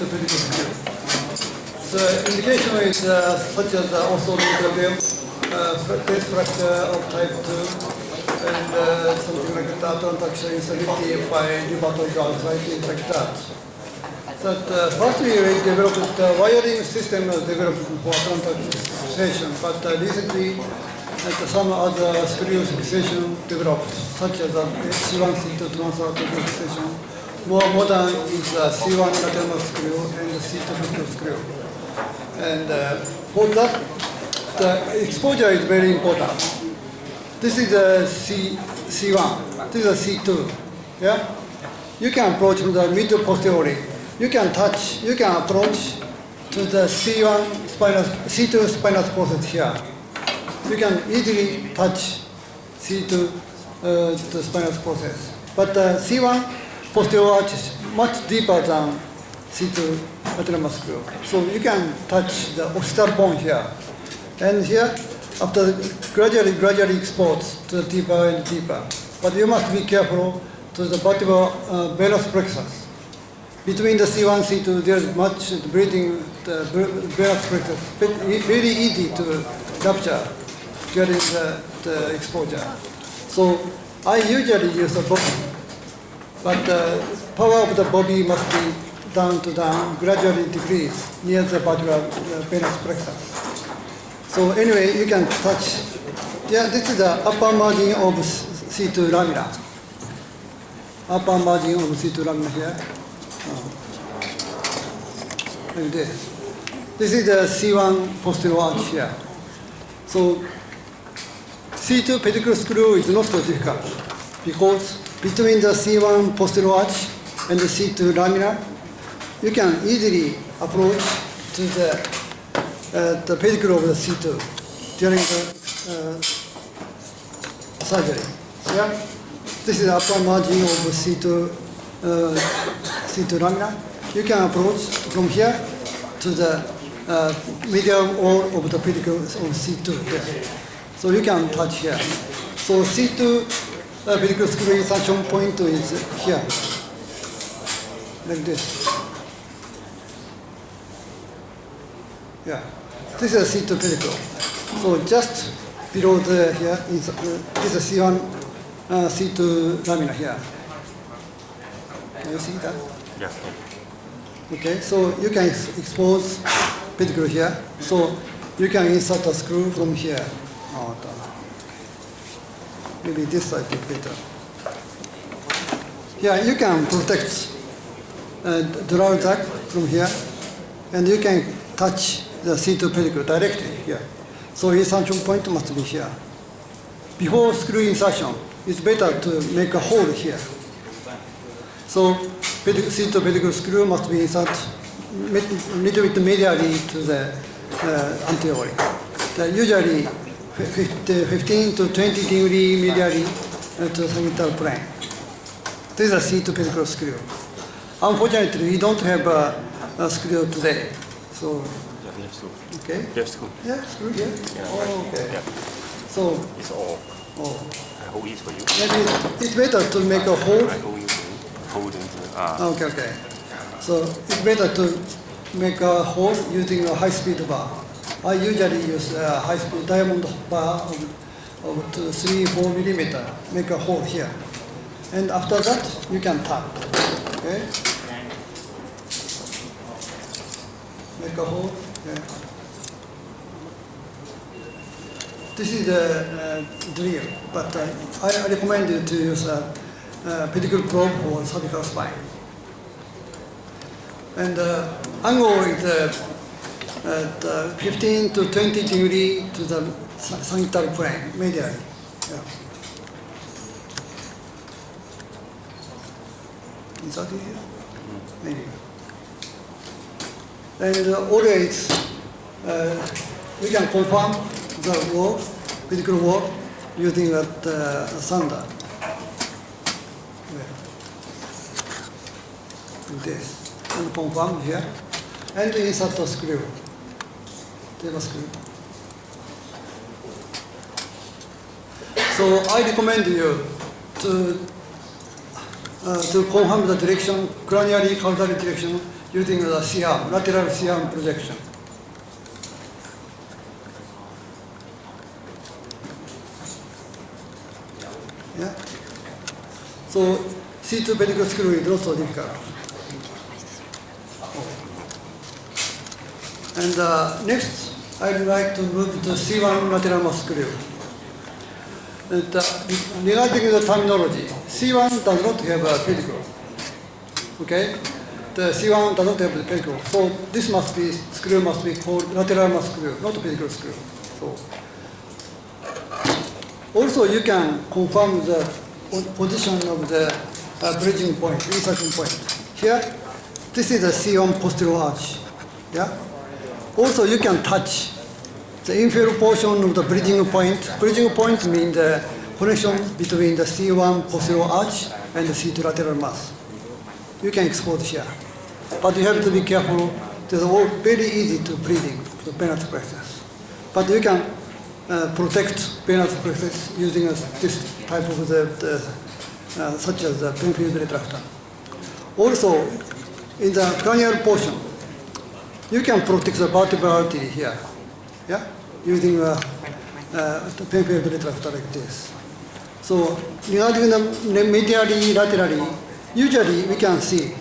pedicle screw. The indication is such as orthodontobia, face fracture of type 2, and something like that, adduction instability by rheumatoid arthritis, like that. So first we developed the wiring system developed for contact fixation, but recently some other screw fixation developed, such as C1, C2 transfer fixation. More modern is C1 lateral screw and C2 pedicle screw. And for that, the exposure is very important. This is a C1, this is a C2. Yeah? You can approach from the middle posteriorly. You can touch, you can approach to the C2 spinous process here. You can easily touch C2 the spinous process. But C1 posterior arch is much deeper than C2 lateral screw. So you can touch the occipital bone here. And here, after gradually exposed to the deeper and deeper. But you must be careful to the vertebral venous plexus. Between the C1 and C2, there's much breathing, the venous plexus. Very easy to rupture during the exposure. So I usually use a bobby, but the power of the bobby must be down to down, gradually decrease near the vertebral venous plexus. So anyway, you can touch. Yeah, this is the upper margin of C2 lamina. Upper margin of C2 lamina here. Like this. This is the C1 posterior arch here. So C2 pedicle screw is not so difficult because between the C1 posterior arch and the C2 lamina, you can easily approach to the pedicle of the C2 during the surgery. Yeah? This is the upper margin of C2 lamina. You can approach from here to the medial wall of the pedicle of C2 here. So you can touch here. So C2 pedicle screw insertion point is here, like this. Yeah, this is a C2 pedicle. So just below the here is this is C1 C2 lamina here. Can you see that? Yeah. Okay, so you can expose pedicle here. So you can insert a screw from here. Oh, maybe this side is better. Yeah, you can protect dural sac from here, and you can touch the C2 pedicle directly here. So insertion point must be here. Before screw insertion, it's better to make a hole here. So C2 pedicle screw must be inserted a little bit medially to the anteriorly. Usually 15 to 20 degree medially to the sagittal plane. This is a C2 pedicle screw. Unfortunately, we don't have a screw today. So, okay. Left screw. Yeah, screw here. Yeah. Oh, okay. Yeah. So, It's all. oh, I hold it for you. maybe it's better to make a hole. I hold you for you. Hold into Okay, okay. So it's better to make a hole using a high-speed bar. I usually use a high-speed diamond bar of 3-4 millimeter. Make a hole here, and after that you can tap. Okay. Make a hole. Okay. This is the drill, but I recommend you to use a pedicle probe for cervical spine. And angle is 15 to 20 degree to the sagittal plane, medially. Yeah. Insert it here? Maybe. And always we can confirm the wall, pedicle wall, using that sander. This and confirm here, and insert the screw. The screw. So I recommend you to confirm the direction, cranially caudal direction using the C-arm, lateral C-arm projection. Yeah. So C2 pedicle screw is not so difficult. And next, I'd like to move to C1 lateral mass screw. And, regarding the terminology, C1 does not have a pedicle. Okay? The C1 does not have the pedicle. So this screw must be called lateral mass screw, not pedicle screw. So also you can confirm the position of the bridging point, insertion point. Here, this is the C1 posterior arch. Yeah? Also you can touch the inferior portion of the bridging point. Bridging point means the connection between the C1 posterior arch and the C2 lateral mass. You can export here. But you have to be careful. It's very easy to bleeding, the venous plexus. But you can protect venous plexus using this type of such as the pin-fused retractor. Also, in the cranial portion, you can protect the vertebral artery here, yeah, using the pin-fused retractor like this. So, regarding the medially, laterally, usually we can see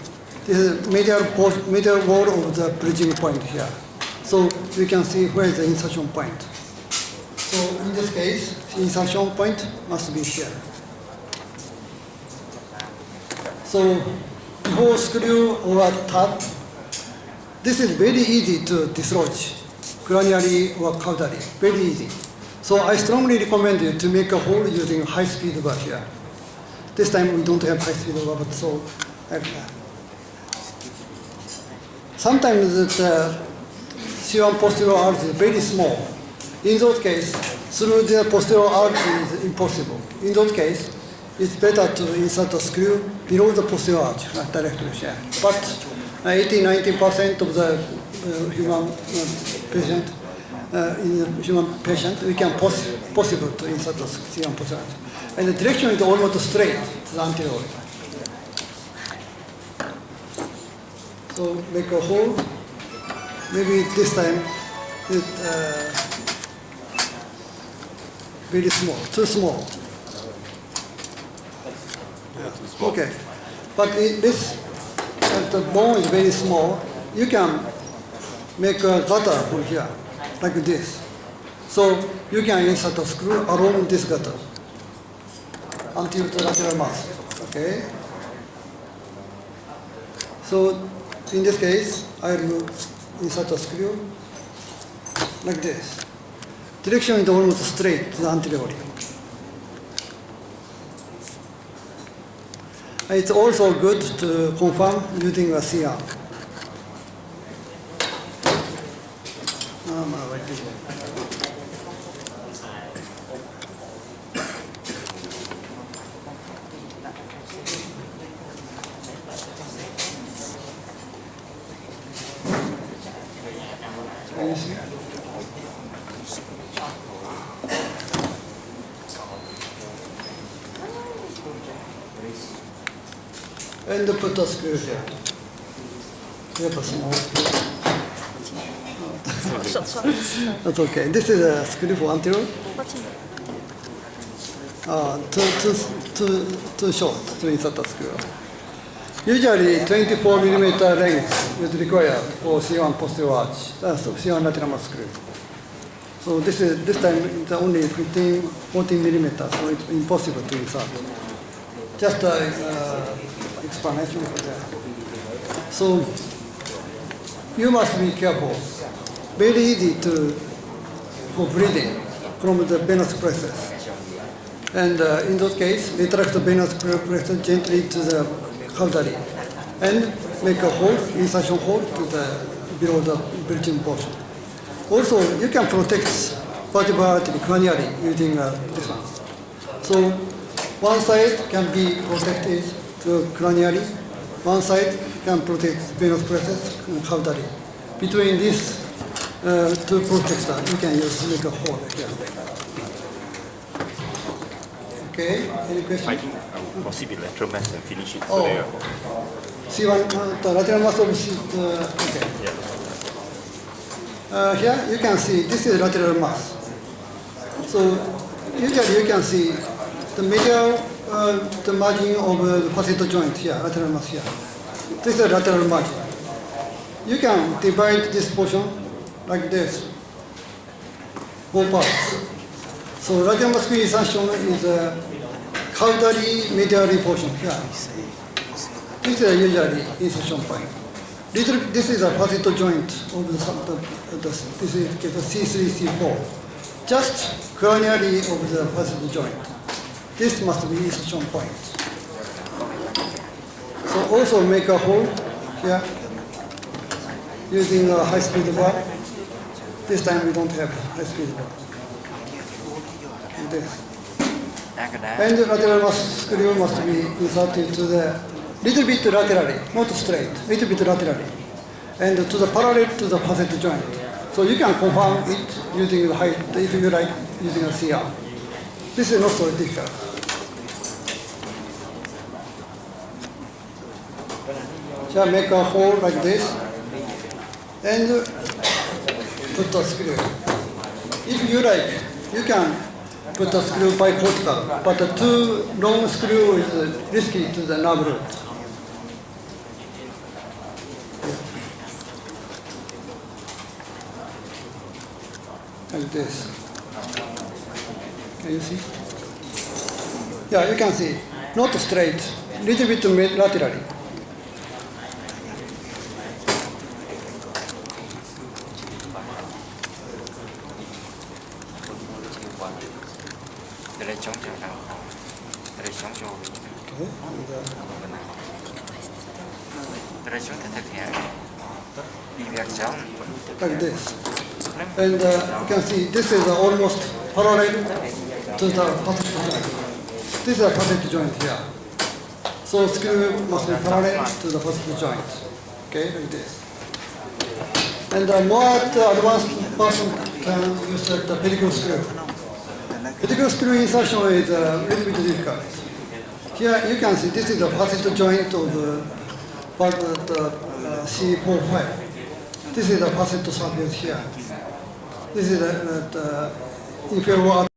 this is medial wall of the bridging point here. So we can see where is the insertion point. So in this case, the insertion point must be here. So before screw or tab, this is very easy to dislodge, cranially or caudally, very easy. So I strongly recommend you to make a hole using high-speed bar here. This time we don't have high-speed bar, but so sometimes the C1 posterior arch is very small. In those cases, through the posterior arch is impossible. In those cases, it's better to insert a screw below the posterior arch directly here. But 80–90% of the human patient, in the human patient, we can possible to insert the C1 posterior arch. And the direction is almost straight to the anterior. So make a hole. Maybe this time it's very small, too small. Yeah. Okay, but this the bone is very small. You can make a gutter from here, like this. So you can insert a screw along this gutter until the lateral mass. Okay. So in this case, I will insert a screw like this. Direction is almost straight to the anterior. It's also good to confirm using a C-arm. And put a screw here. We have a small screw. That's okay. This is a screw for anterior. Too short to insert a screw. Usually 24mm length is required for C1 posterior arch. That's C1 lateral mass screw. So this time it's only 14mm, so it's impossible to insert. Just explanation for that. So you must be careful. Very easy for bleeding from the venous plexus. And in those cases, retract the venous plexus gently to the cauda and make a hole, insertion hole to the below the bridging portion. Also, you can protect vertebral artery cranially using this one. So one side can be protected to cranially, one side can protect venous plexus caudally. Between these two protectors, you can use make a hole here. Okay, any questions? I think I will proceed with lateral mass and finish it. So C1, the lateral mass of C, okay. Here you can see this is lateral mass. So usually you can see the medial, the margin of the facet joint here, lateral mass here. This is lateral margin. You can divide this portion like this, 4 parts. So lateral muscular insertion is a caudally medially portion here. This is usually insertion point. This is a facet joint of this is C3, C4. Just cranially of the facet joint. This must be insertion point. So also make a hole here using a high-speed bar. This time we don't have high-speed bar. Like this. And the lateral screw must be inserted to the little bit laterally, not straight, little bit laterally, and to the parallel to the facet joint. So you can confirm it using the height, if you like, using a CR. This is not so difficult. So make a hole like this, and put the screw. If you like, you can put the screw bicortical, but the too long screw is risky to the nerve root. Like this. Can you see? Yeah, you can see. Not straight, little bit laterally. Like this. And you can see this is almost parallel to the facet joint. This is a facet joint here. So screw must be parallel to the facet joint. Okay, like this. And more advanced person can use the pedicle screw. Pedicle screw insertion is a little bit difficult. Here you can see this is the facet joint of the C45. This is the facet surface here. This is the inferior